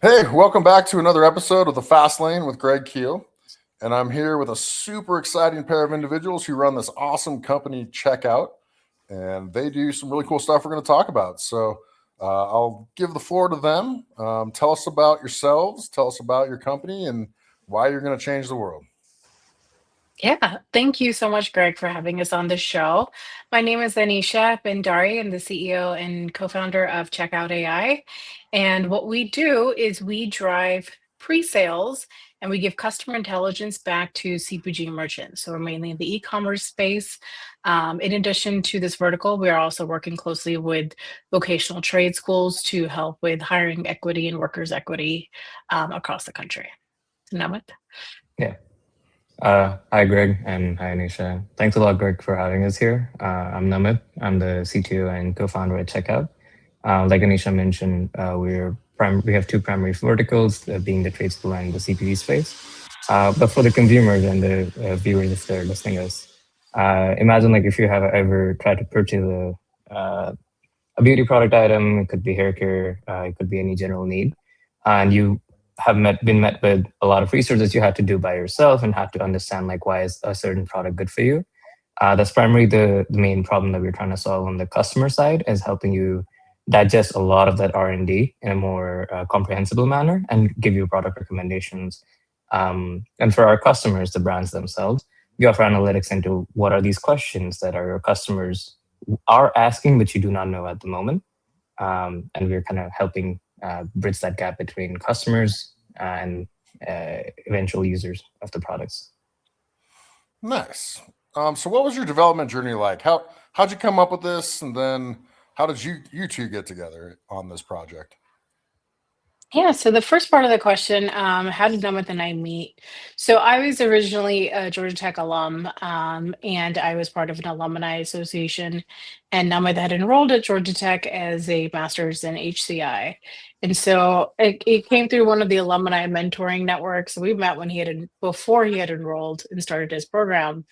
Hey, welcome back to another episode of the Fast Lane with Greg Keel. And I'm here with a super exciting pair of individuals who run this awesome company, Chekout. And they do some really cool stuff we're going to talk about. I'll give the floor to them. Tell us about yourselves, tell us about your company, and why you're going to change the world. Yeah, thank you so much, Greg, for having us on the show. My name is Anisha Bendari. I'm the CEO and co-founder of Checkout AI. And what we do is we drive pre-sales and we give customer intelligence back to CPG merchants. So we're mainly in the e-commerce space. In addition to this vertical, we are also working closely with vocational trade schools to help with hiring equity and workers' equity across the country. Namit? Yeah. Hi, Greg, and hi, Anisha. Thanks a lot, Greg, for having us here. I'm Namit. I'm the CTO and co-founder at Checkout. Like Anisha mentioned, we have two primary verticals, being the trade school and the CPG space. But for the consumers and the viewers, if they're listening to us, imagine like if you have ever tried to purchase a beauty product item, it could be hair care, it could be any general need, and you have been met with a lot of research that you had to do by yourself and have to understand like why is a certain product good for you. That's primarily the main problem that we're trying to solve on the customer side, is helping you digest a lot of that R&D in a more comprehensible manner and give you product recommendations. And for our customers, the brands themselves, we offer analytics into what are these questions that our customers are asking, but you do not know at the moment. And we're kind of helping bridge that gap between customers and eventual users of the products. Nice. So what was your development journey like? How'd you come up with this? And then how did you two get together on this project? Yeah, so the first part of the question, how did Namit and I meet? So I was originally a Georgia Tech alum, and I was part of an alumni association. And Namit had enrolled at Georgia Tech as a master's in HCI. And so it came through one of the alumni mentoring networks. So we met when before he had enrolled and started his program.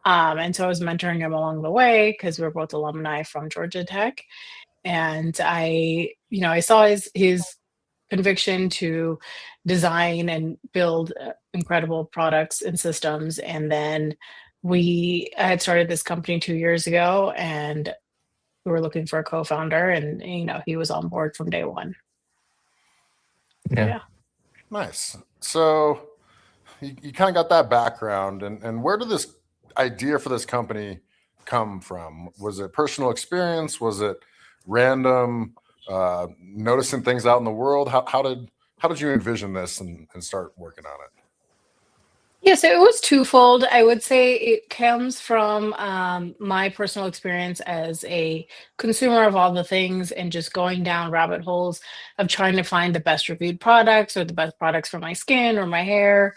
And so I was mentoring him along the way because we were both alumni from Georgia Tech. And I saw his conviction to design and build incredible products and systems. And then we had started this company 2 years ago, and we were looking for a co-founder, and he was on board from day one. So Yeah. yeah. Nice. So you kind of got that background, and where did this idea for this company come from? Was it personal experience? Was it random noticing things out in the world? How did you envision this and start working on it? Yeah, so it was twofold. I would say it comes from my personal experience as a consumer of all the things and just going down rabbit holes of trying to find the best reviewed products or the best products for my skin or my hair,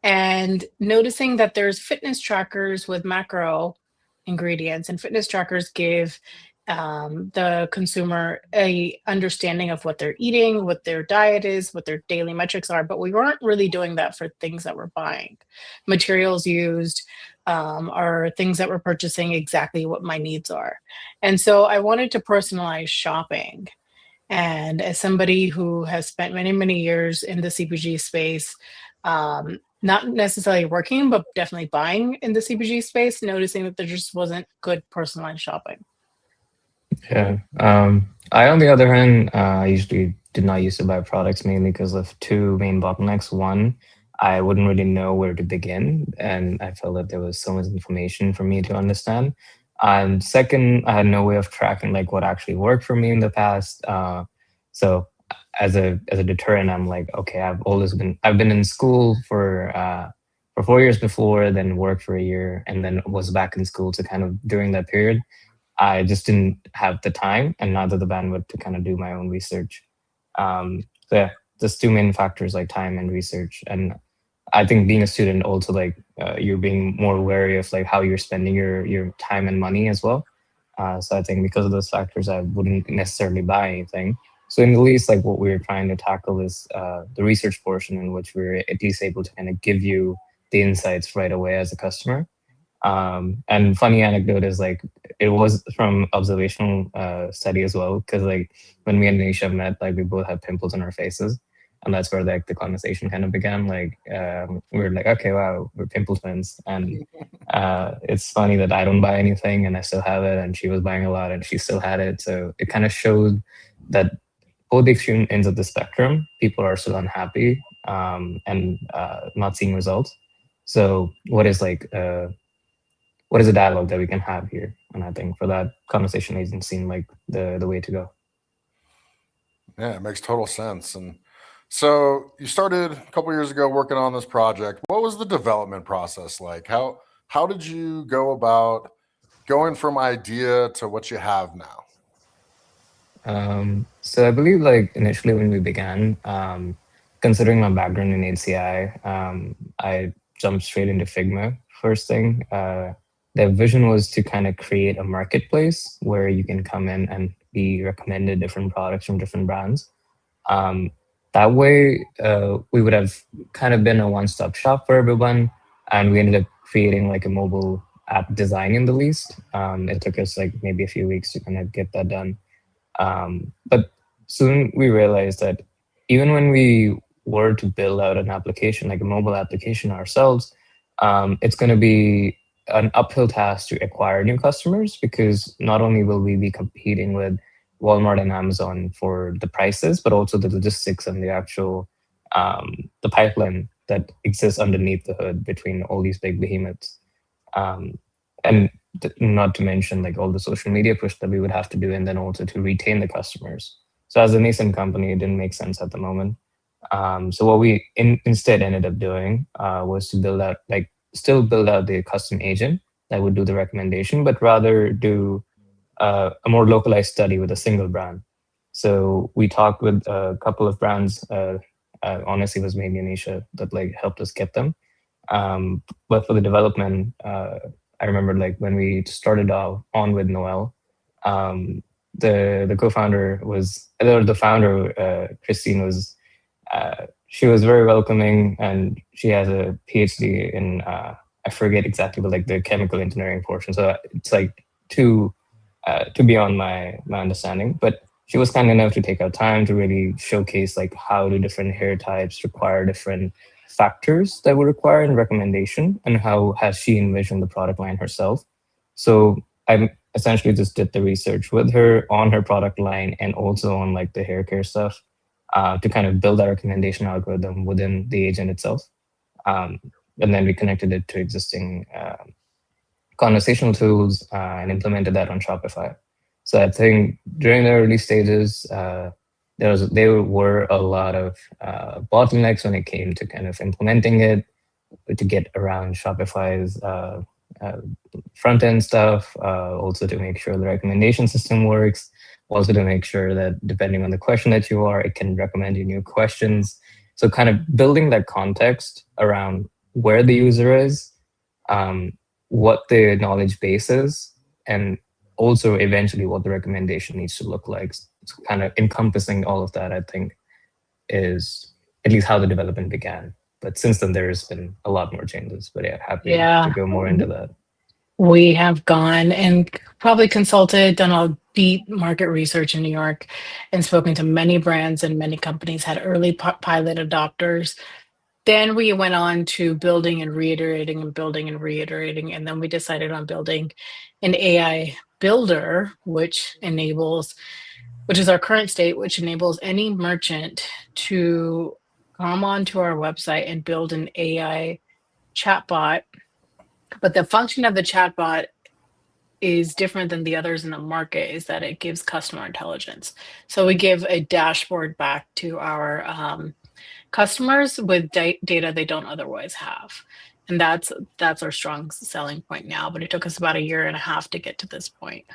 and noticing that there's fitness trackers with macro ingredients, and fitness trackers give the consumer a understanding of what they're eating, what their diet is, what their daily metrics are. But we weren't really doing that for things that we're buying. Materials used are things that we're purchasing exactly what my needs are. And so I wanted to personalize shopping. And as somebody who has spent many, many years in the CPG space, not necessarily working, but definitely buying in the CPG space, noticing that there just wasn't good personalized shopping. Yeah. I, on the other hand, I usually did not used to buy products mainly because of two main bottlenecks. One, I wouldn't really know where to begin, and I felt that there was so much information for me to understand. And second, I had no way of tracking like what actually worked for me in the past. So as a deterrent, I'm like, okay, I've been in school for 4 years before, then worked for a year, and then was back in school. So kind of during that period, I just didn't have the time and neither the bandwidth to kind of do my own research. So yeah, just two main factors like time and research. And I think being a student also like you're being more wary of like how you're spending your time and money as well. So I think because of those factors, I wouldn't necessarily buy anything. So in the least, like what we're trying to tackle is the research portion in which we're at least able to kind of give you the insights right away as a customer. And funny anecdote is like it was from observational study as well, because like when me and Nisha met, like we both had pimples on our faces, and that's where like the conversation kind of began. Like we were like, okay, wow, we're pimple twins, and it's funny that I don't buy anything and I still have it, and she was buying a lot and she still had it. So it kind of showed that both the extreme ends of the spectrum, people are still unhappy and not seeing results. So what is a dialogue that we can have here? And I think for that, conversation agents seem like the way to go. Yeah, it makes total sense. And so you started a couple years ago working on this project. What was the development process like? How did you go about going from idea to what you have now? So I believe like initially when we began, considering my background in HCI, I jumped straight into Figma first thing. The vision was to kind of create a marketplace where you can come in and be recommended different products from different brands. Um, that way, we would have kind of been a one-stop shop for everyone, and we ended up creating like a mobile app design in the least. It took us like maybe a few weeks to kind of get that done. But soon we realized that even when we were to build out an application, like a mobile application ourselves, it's going to be an uphill task to acquire new customers because not only will we be competing with Walmart and Amazon for the prices, but also the logistics and the actual the pipeline that exists underneath the hood between all these big behemoths. Um, and not to mention like all the social media push that we would have to do, and then also to retain the customers. So as a nascent company, it didn't make sense at the moment. So what we instead ended up doing was to build out like still build out the custom agent that would do the recommendation, but rather do a more localized study with a single brand. So we talked with a couple of brands. Honestly, it was mainly Anisha that like helped us get them. But for the development, I remember like when we started off on with Noel, the co-founder was or the founder Christine was she was very welcoming, and she has a PhD in I forget exactly, but like the chemical engineering portion. So it's like to beyond my understanding, but she was kind enough to take out time to really showcase like how do different hair types require different factors that would require in recommendation, and how has she envisioned the product line herself. So I essentially just did the research with her on her product line and also on like the hair care stuff to kind of build that recommendation algorithm within the agent itself. Um, and then we connected it to existing conversational tools and implemented that on Shopify. So I think during the early stages, there were a lot of bottlenecks when it came to kind of implementing it, to get around Shopify's uh, front end stuff, also to make sure the recommendation system works, also to make sure that depending on the question that you are, it can recommend you new questions. So kind of building that context around where the user is, um, what the knowledge base is, and also eventually what the recommendation needs to look like. So kind of encompassing all of that, I think, is at least how the development began. But since then, there's been a lot more changes. But yeah, happy to Yeah. go more into that. We have gone and probably consulted, done a deep market research in New York, and spoken to many brands and many companies, had early pilot adopters. Then we went on to building and reiterating and building and reiterating. And then we decided on building an AI builder, which is our current state, which enables any merchant to come onto our website and build an AI chatbot. But the function of the chatbot is different than the others in the market, is that it gives customer intelligence. So we give a dashboard back to our customers with data they don't otherwise have. And that's our strong selling point now, but it took us about a year and a half to get to this point.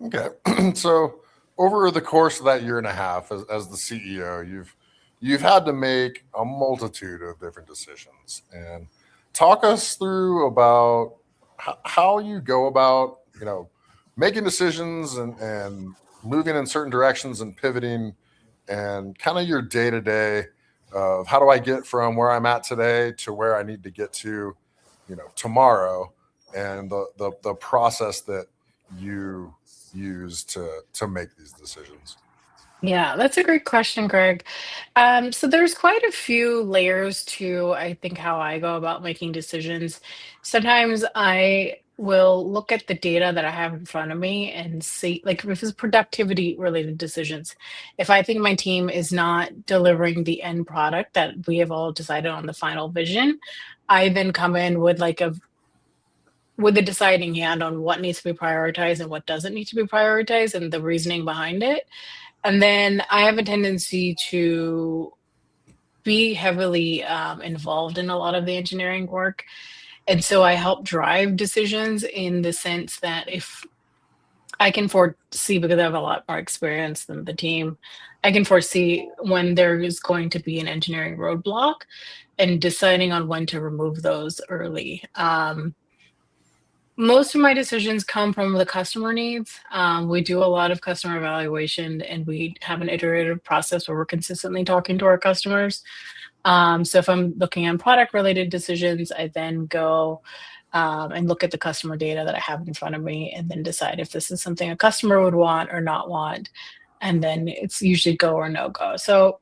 Okay. So over the course of that year and a half as the CEO, you've had to make a multitude of different decisions. And talk us through about how you go about, making decisions and moving in certain directions and pivoting, and kind of your day to day of how do I get from where I'm at today to where I need to get to, tomorrow, and the process that you use to make these decisions. Yeah, that's a great question, Greg. So there's quite a few layers to, I think, how I go about making decisions. Sometimes I will look at the data that I have in front of me and see, like, if it's productivity related decisions. If I think my team is not delivering the end product that we have all decided on the final vision, I then come in with with a deciding hand on what needs to be prioritized and what doesn't need to be prioritized and the reasoning behind it. And then I have a tendency to be heavily involved in a lot of the engineering work. And so I help drive decisions in the sense that if I can foresee, because I have a lot more experience than the team, I can foresee when there is going to be an engineering roadblock and deciding on when to remove those early. Most of my decisions come from the customer needs. We do a lot of customer evaluation and we have an iterative process where we're consistently talking to our customers. So if I'm looking at product related decisions, I then go and look at the customer data that I have in front of me and then decide if this is something a customer would want or not want. And then it's usually go or no go. So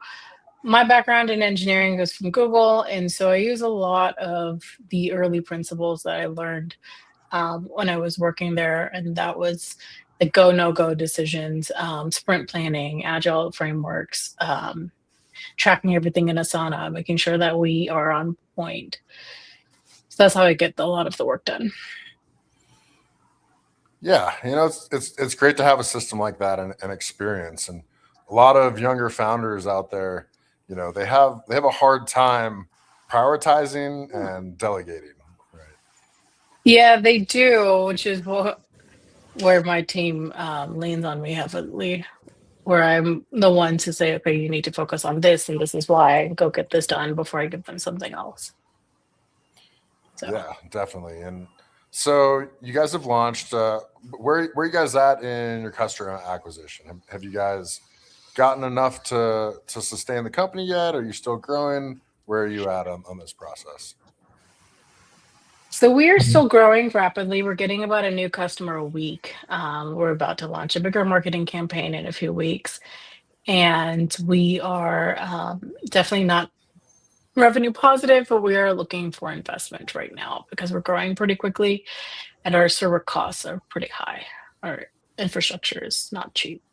my background in engineering goes from Google. And so I use a lot of the early principles that I learned when I was working there, and that was the go no go decisions, sprint planning, agile frameworks, tracking everything in Asana, making sure that we are on point. So that's how I get a lot of the work done. Yeah, it's great to have a system like that and experience. And a lot of younger founders out there, they have a hard time prioritizing and delegating. Right. Yeah, they do, which is where my team leans on me heavily, where I'm the one to say, okay, you need to focus on this, and this is why, and go get this done before I give them something else. So. Yeah, definitely. And so you guys have launched. Where are you guys at in your customer acquisition? Have you guys gotten enough to sustain the company yet? Are you still growing? Where are you at on this process? So we are Mhm. still growing rapidly. We're getting about a new customer a week. We're about to launch a bigger marketing campaign in a few weeks, and we are definitely not revenue positive, but we are looking for investment right now because we're growing pretty quickly, and our server costs are pretty high. Our infrastructure is not cheap.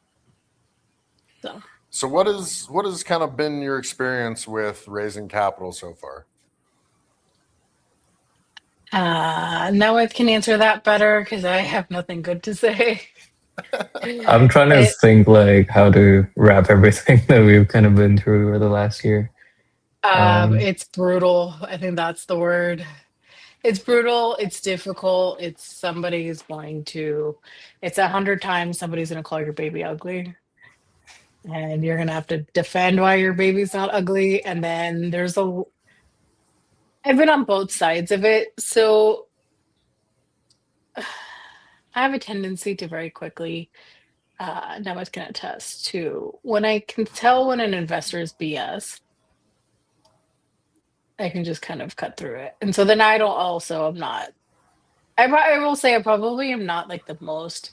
So So what has kind of been your experience with raising capital so far? now I can answer that better because I have nothing good to say. I'm trying to It, think like how to wrap everything that we've kind of been through over the last year. Um, it's brutal. I think that's the word. It's brutal. It's difficult. It's 100 times somebody's going to call your baby ugly. And you're going to have to defend why your baby's not ugly. And then I've been on both sides of it. So I have a tendency to very quickly, now I can attest to when I can tell when an investor is BS, I can just kind of cut through it. And so then I'm not, I will say I probably am not like the most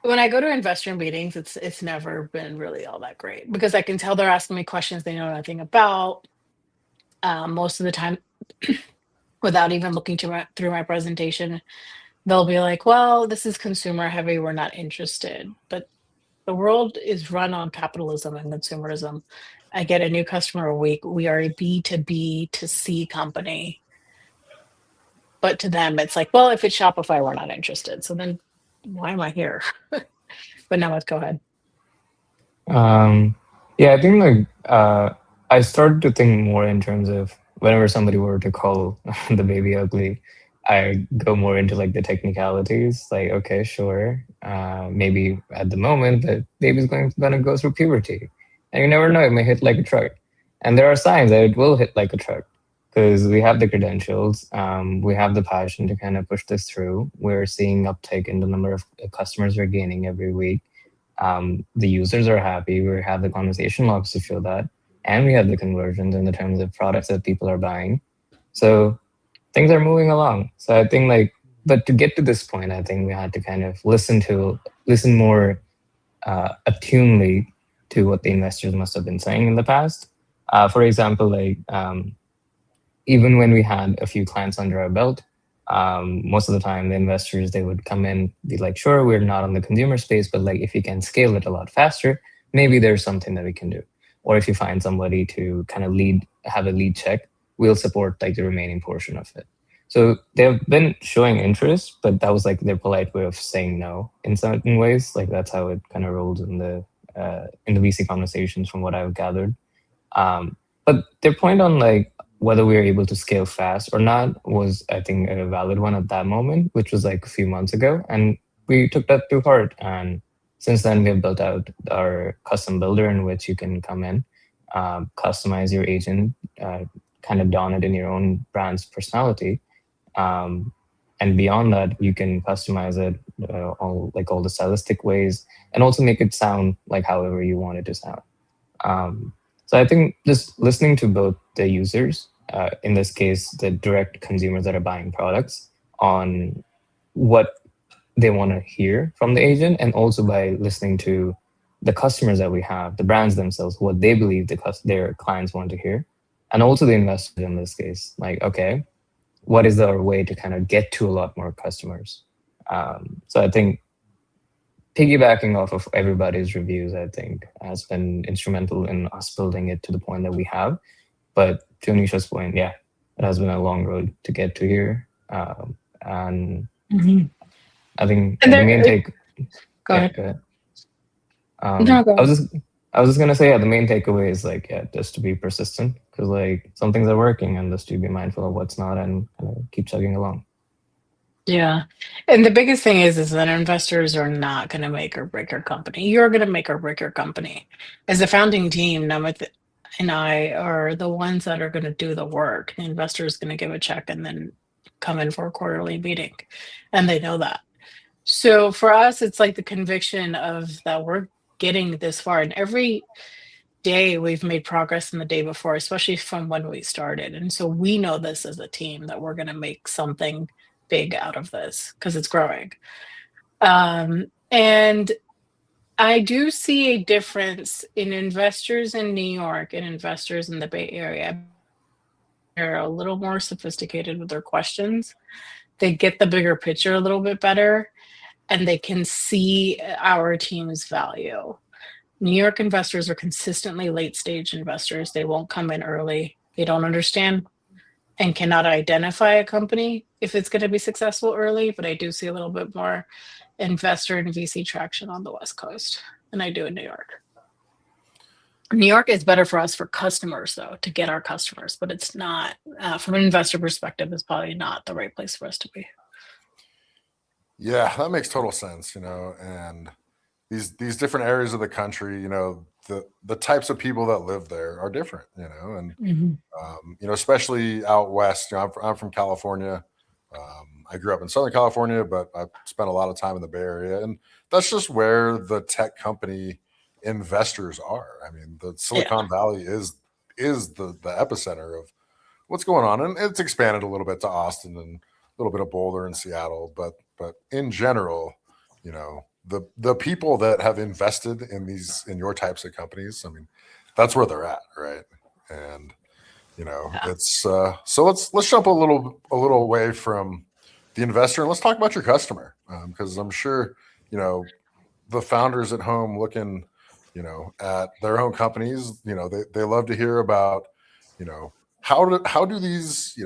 when I go to investor meetings, it's never been really all that great because I can tell they're asking me questions they know nothing about. Most of the time, without even looking through my presentation, they'll be like, "Well, this is consumer heavy. We're not interested." But the world is run on capitalism and consumerism. I get a new customer a week. We are a B to B to C company, but to them, it's like, "Well, if it's Shopify, we're not interested." So then, why am I here? But now let's go ahead. Um, yeah, I think like I started to think more in terms of whenever somebody were to call the baby ugly, I go more into like the technicalities. Like, okay, sure, maybe at the moment the baby's gonna go through puberty, and you never know, it may hit like a truck. And there are signs that it will hit like a truck because we have the credentials, we have the passion to kind of push this through. We're seeing uptake in the number of customers we're gaining every week. The users are happy. We have the conversation logs to show that, and we have the conversions in the terms of products that people are buying. So things are moving along. So I think like, but to get to this point, I think we had to kind of listen more attunely to what the investors must have been saying in the past. For example, like even when we had a few clients under our belt, most of the time the investors, they would come in, be like, sure, we're not on the consumer space, but like if you can scale it a lot faster, maybe there's something that we can do. Or if you find somebody to kind of have a lead check, we'll support like the remaining portion of it. So they've been showing interest, but that was like their polite way of saying no in certain ways. Like that's how it kind of rolls in the VC conversations, from what I've gathered. But their point on like whether we were able to scale fast or not was, I think, a valid one at that moment, which was like a few months ago, and we took that to heart. And since then, we've built out our custom builder in which you can come in, customize your agent, kind of don it in your own brand's personality. And beyond that, you can customize it all the stylistic ways, and also make it sound like however you want it to sound. So I think just listening to both the users, in this case, the direct consumers that are buying products, on what they want to hear from the agent, and also by listening to the customers that we have, the brands themselves, what they believe their clients want to hear, and also the investors in this case. Like, okay, what is our way to kind of get to a lot more customers? So I think piggybacking off of everybody's reviews, I think, has been instrumental in us building it to the point that we have. But to Anisha's point, yeah, it has been a long road to get to here. And I think And the main take. Go ahead. Go ahead. No, go I was just gonna say, yeah, the main takeaway is like, yeah, just to be persistent, because like some things are working, and just to be mindful of what's not, and kind of keep chugging along. Yeah. And the biggest thing is that investors are not going to make or break your company. You're going to make or break your company. As a founding team, Namit and I are the ones that are going to do the work. The investor is going to give a check and then come in for a quarterly meeting. And they know that. So for us, it's like the conviction of that we're getting this far. And every day we've made progress in the day before, especially from when we started. And so we know this as a team that we're going to make something big out of this because it's growing. And I do see a difference in investors in New York and investors in the Bay Area. They're a little more sophisticated with their questions. They get the bigger picture a little bit better, and they can see our team's value. New York investors are consistently late stage investors. They won't come in early. They don't understand and cannot identify a company if it's going to be successful early. But I do see a little bit more investor and VC traction on the West Coast than I do in New York. New York is better for us for customers, though, to get our customers, but it's not, from an investor perspective, it's probably not the right place for us to be. Yeah, that makes total sense, and these different areas of the country, the types of people that live there are different, and especially out west. I'm from California. I grew up in Southern California, but I spent a lot of time in the Bay Area, and that's just where the tech company investors are. I mean, the Silicon Valley is the epicenter of what's going on, and it's expanded a little bit to Austin and a little bit of Boulder and Seattle, but in general, the people that have invested in your types of companies, I mean, that's where they're at, right? And it's so let's jump a little away from the investor and let's talk about your customer, because I'm sure the founders at home looking at their own companies, they love to hear about how do these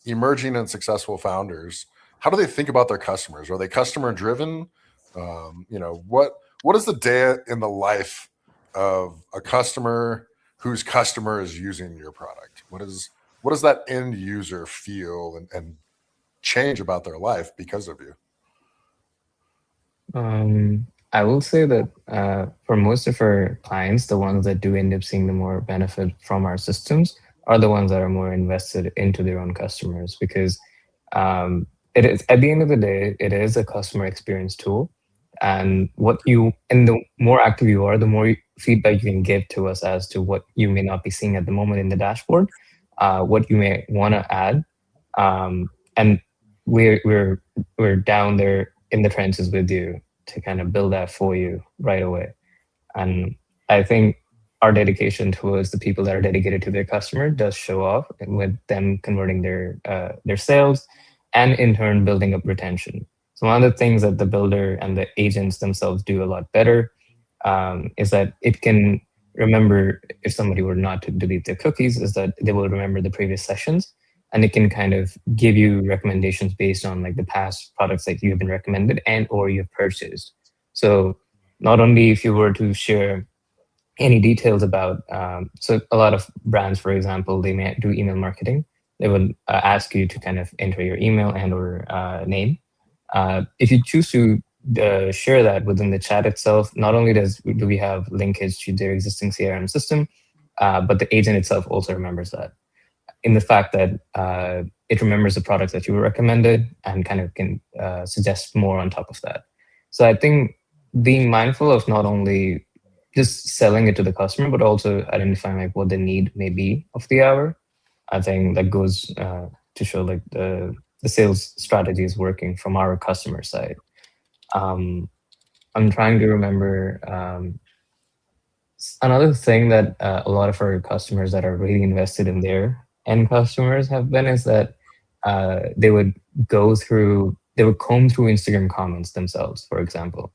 emerging and successful founders, how do they think about their customers? Are they customer driven? What is the day in the life of a customer whose customer is using your product? What does that end user feel and change about their life because of you? I will say that for most of our clients, the ones that do end up seeing the more benefit from our systems are the ones that are more invested into their own customers, because it is, at the end of the day, it is a customer experience tool. And the more active you are, the more feedback you can give to us as to what you may not be seeing at the moment in the dashboard, what you may want to add, and we're down there in the trenches with you, to kind of build that for you right away. And I think our dedication towards the people that are dedicated to their customer does show off with them converting their sales, and in turn building up retention. So one of the things that the builder and the agents themselves do a lot better is that it can remember, if somebody were not to delete their cookies, is that they will remember the previous sessions, and it can kind of give you recommendations based on like the past products that you've been recommended and or you've purchased. So not only if you were to share any details about, so a lot of brands, for example, they may do email marketing. They will ask you to kind of enter your email and or name. If you choose to share that within the chat itself, not only do we have linkage to their existing CRM system, but the agent itself also remembers that, in the fact that it remembers the products that you were recommended and kind of can suggest more on top of that. So I think being mindful of not only just selling it to the customer, but also identifying like what the need may be of the hour, I think that goes to show like the sales strategy is working from our customer side. I'm trying to remember another thing that a lot of our customers that are really invested in their end customers have been, is that they would they would comb through Instagram comments themselves, for example,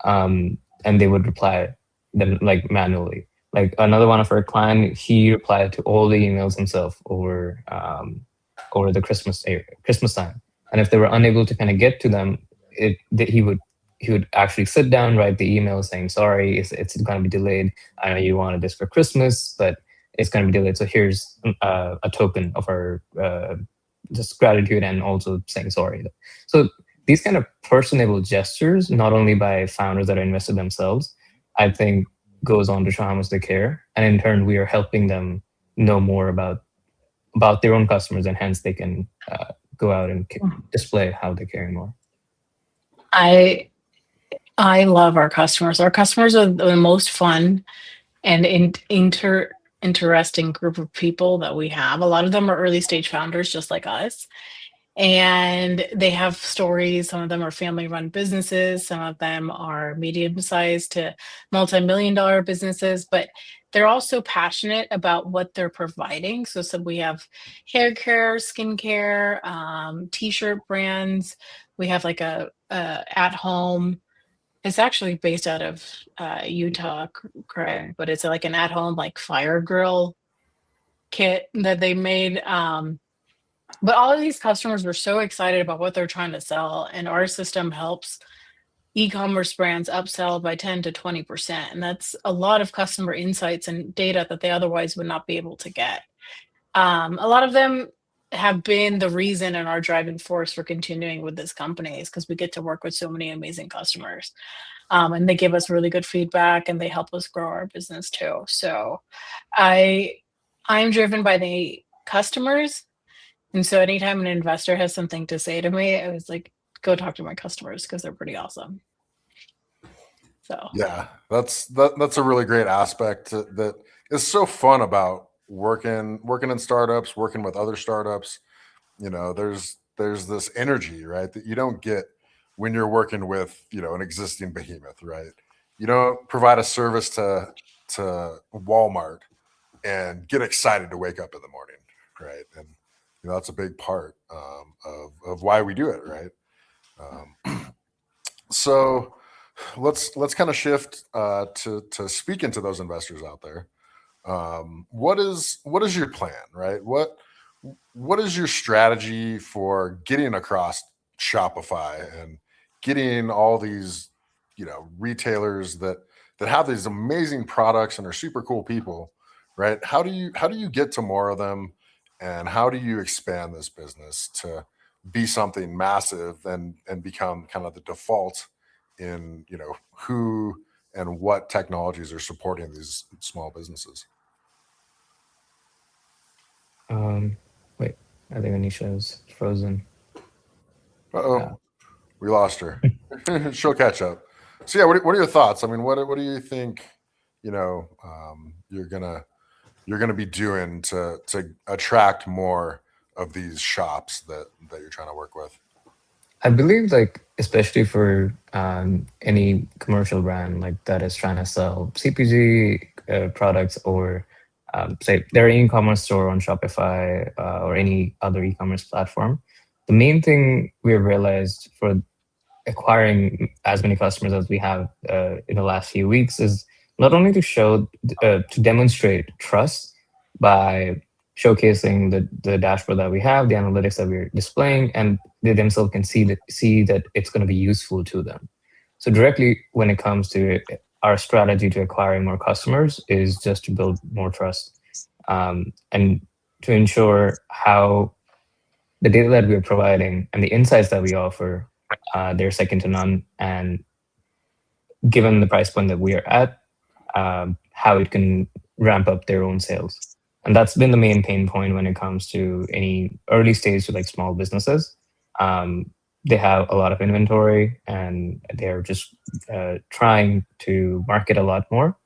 and they would reply them like manually. Like another one of our client, he replied to all the emails himself over the Christmas time, and if they were unable to kind of get to them, he would actually sit down, write the email saying, sorry, it's going to be delayed. I know you wanted this for Christmas, but it's going to be delayed. So here's a token of our just gratitude and also saying sorry. So these kind of personable gestures, not only by founders that are invested themselves, I think goes on to show how much they care. And in turn, we are helping them know more about their own customers, and hence they can go out and display how they're caring more. I love our customers. Our customers are the most fun and interesting group of people that we have. A lot of them are early stage founders just like us. And they have stories. Some of them are family run businesses. Some of them are medium sized to multi-million-dollar businesses, but they're also passionate about what they're providing. So we have hair care, skincare, t-shirt brands. We have like a at home. It's actually based out of Utah, correct? But it's like an at home like fire grill kit that they made. But all of these customers were so excited about what they're trying to sell, and our system helps e-commerce brands upsell by 10 to 20%. And that's a lot of customer insights and data that they otherwise would not be able to get. A lot of them have been the reason and our driving force for continuing with this company, is because we get to work with so many amazing customers. And they give us really good feedback, and they help us grow our business too. So I'm driven by the customers. And so anytime an investor has something to say to me, I was like, go talk to my customers because they're pretty awesome. So yeah, that's a really great aspect that is so fun about working in startups, working with other startups. You know, there's this energy, right, that you don't get when you're working with, you know, an existing behemoth, right? You don't provide a service to Walmart and get excited to wake up in the morning, right? And you know, that's a big part of why we do it, right? So let's kind of shift to speaking to those investors out there. What is your plan, right? What is your strategy for getting across Shopify and getting all these, you know, retailers that have these amazing products and are super cool people, right? How do you get to more of them, and how do you expand this business to be something massive and become kind of the default in, you know, who and what technologies are supporting these small businesses? Wait, I think Anisha is frozen. Uh-oh, we lost her. She'll catch up. So yeah, what are your thoughts? I mean, what do you think, you know, you're gonna be doing to attract more of these shops that you're trying to work with? I believe like especially for any commercial brand like that is trying to sell CPG products or say their e-commerce store on Shopify or any other e-commerce platform. The main thing we have realized for acquiring as many customers as we have in the last few weeks is not only to show to demonstrate trust by showcasing the dashboard that we have, the analytics that we're displaying, and they themselves can see that it's going to be useful to them. So directly when it comes to our strategy to acquiring more customers is just to build more trust and to ensure how the data that we're providing and the insights that we offer, they're second to none. And given the price point that we are at, how it can ramp up their own sales. And that's been the main pain point when it comes to any early stage to like small businesses. They have a lot of inventory and they're just trying to market a lot more.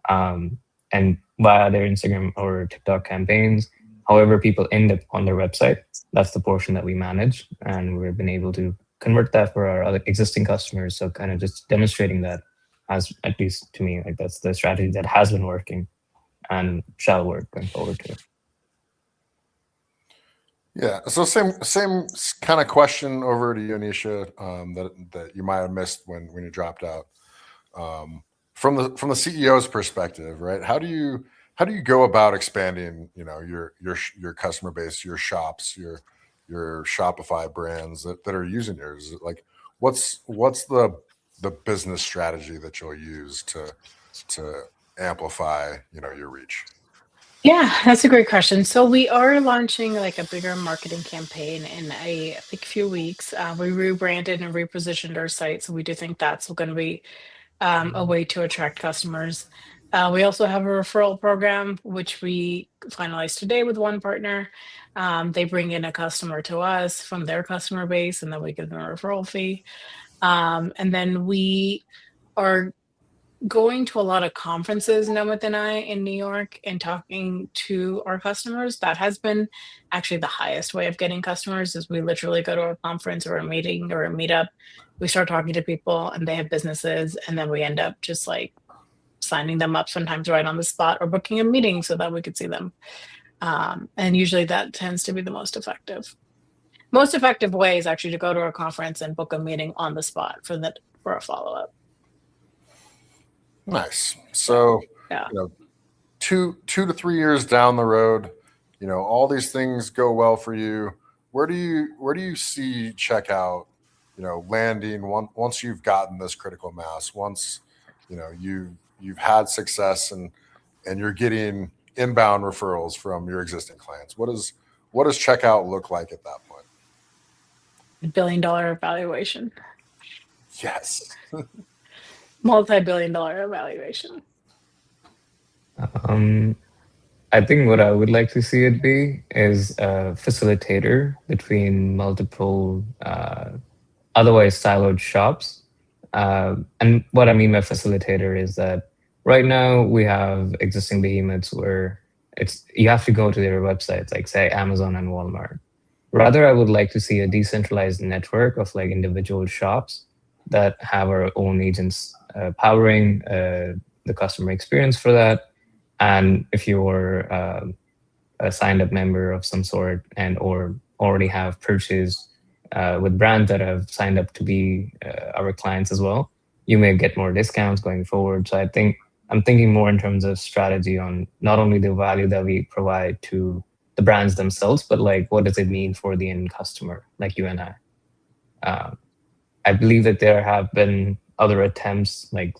And via their Instagram or TikTok campaigns, however people end up on their website, that's the portion that we manage. And we've been able to convert that for our other existing customers. So kind of just demonstrating that as, at least to me, like that's the strategy that has been working and shall work going forward too. Yeah. So same kind of question over to you, Anisha, that you might have missed when you dropped out. From the CEO's perspective, right? How do you go about expanding, your customer base, your shops, your Shopify brands that are using yours? Like, what's the business strategy that you'll use to amplify, your reach? Yeah, that's a great question. So we are launching like a bigger marketing campaign in I think a few weeks. We rebranded and repositioned our site, so we do think that's going to be a way to attract customers. We also have a referral program, which we finalized today with one partner. They bring in a customer to us from their customer base, and then we give them a referral fee. And then we are going to a lot of conferences, Nomith and I, in New York and talking to our customers. That has been actually the highest way of getting customers is we literally go to a conference or a meeting or a meetup. We start talking to people and they have businesses, and then we end up just like signing them up sometimes right on the spot or booking a meeting so that we could see them. And usually that tends to be the most effective. Most effective way is actually to go to a conference and book a meeting on the spot for a follow-up. Nice. So, Yeah. 2 to 3 years down the road, all these things go well for you. Where do you see Checkout, landing once you've gotten this critical mass, once, you've had success and you're getting inbound referrals from your existing clients? What does Checkout look like at that point? $1 billion valuation. Yes. Multi-billion-dollar evaluation. I think what I would like to see it be is a facilitator between multiple otherwise siloed shops. And what I mean by facilitator is that right now we have existing behemoths where you have to go to their websites, like say Amazon and Walmart. Rather, I would like to see a decentralized network of like individual shops that have our own agents powering the customer experience for that. And if you're a signed up member of some sort and or already have purchased with brands that have signed up to be our clients as well, you may get more discounts going forward. So I'm thinking more in terms of strategy on not only the value that we provide to the brands themselves, but like what does it mean for the end customer, like you and I. I believe that there have been other attempts, like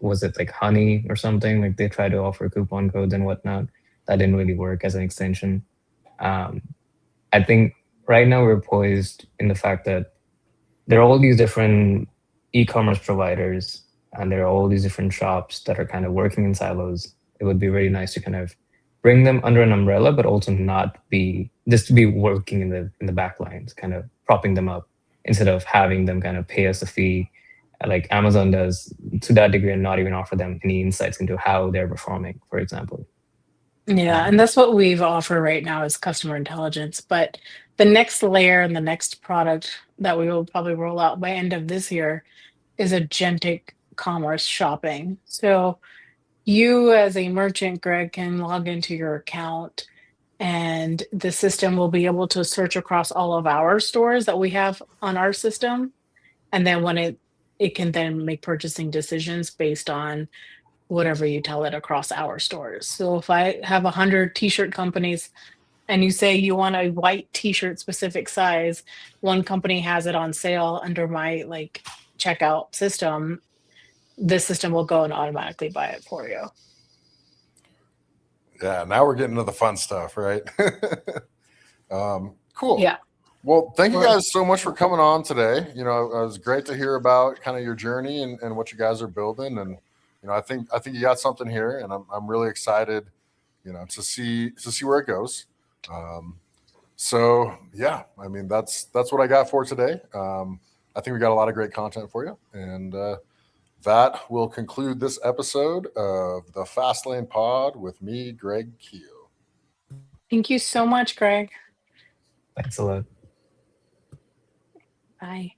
was it like Honey or something? Like they try to offer coupon codes and whatnot. That didn't really work as an extension. I think right now we're poised in the fact that there are all these different e-commerce providers and there are all these different shops that are kind of working in silos. It would be really nice to kind of bring them under an umbrella, but also not be just to be working in the back lines, kind of propping them up instead of having them kind of pay us a fee like Amazon does to that degree and not even offer them any insights into how they're performing, for example. Yeah, and that's what we've offered right now is customer intelligence. But the next layer and the next product that we will probably roll out by end of this year is agentic commerce shopping. So you as a merchant, Greg, can log into your account and the system will be able to search across all of our stores that we have on our system. And then when it can then make purchasing decisions based on whatever you tell it across our stores. So if I have 100 t-shirt companies and you say you want a white t-shirt specific size, one company has it on sale under my like checkout system, this system will go and automatically buy it for you. Yeah, now we're getting to the fun stuff, right? Cool. Yeah. Well, thank you guys so much for coming on today. You know, it was great to hear about kind of your journey and what you guys are building. And you know, I think you got something here, and I'm really excited, you know, to see where it goes. So yeah, I mean that's what I got for today. I think we got a lot of great content for you, and that will conclude this episode of the Fastlane Pod with me, Greg Keel. Thank you so much, Greg. Thanks a lot. Bye.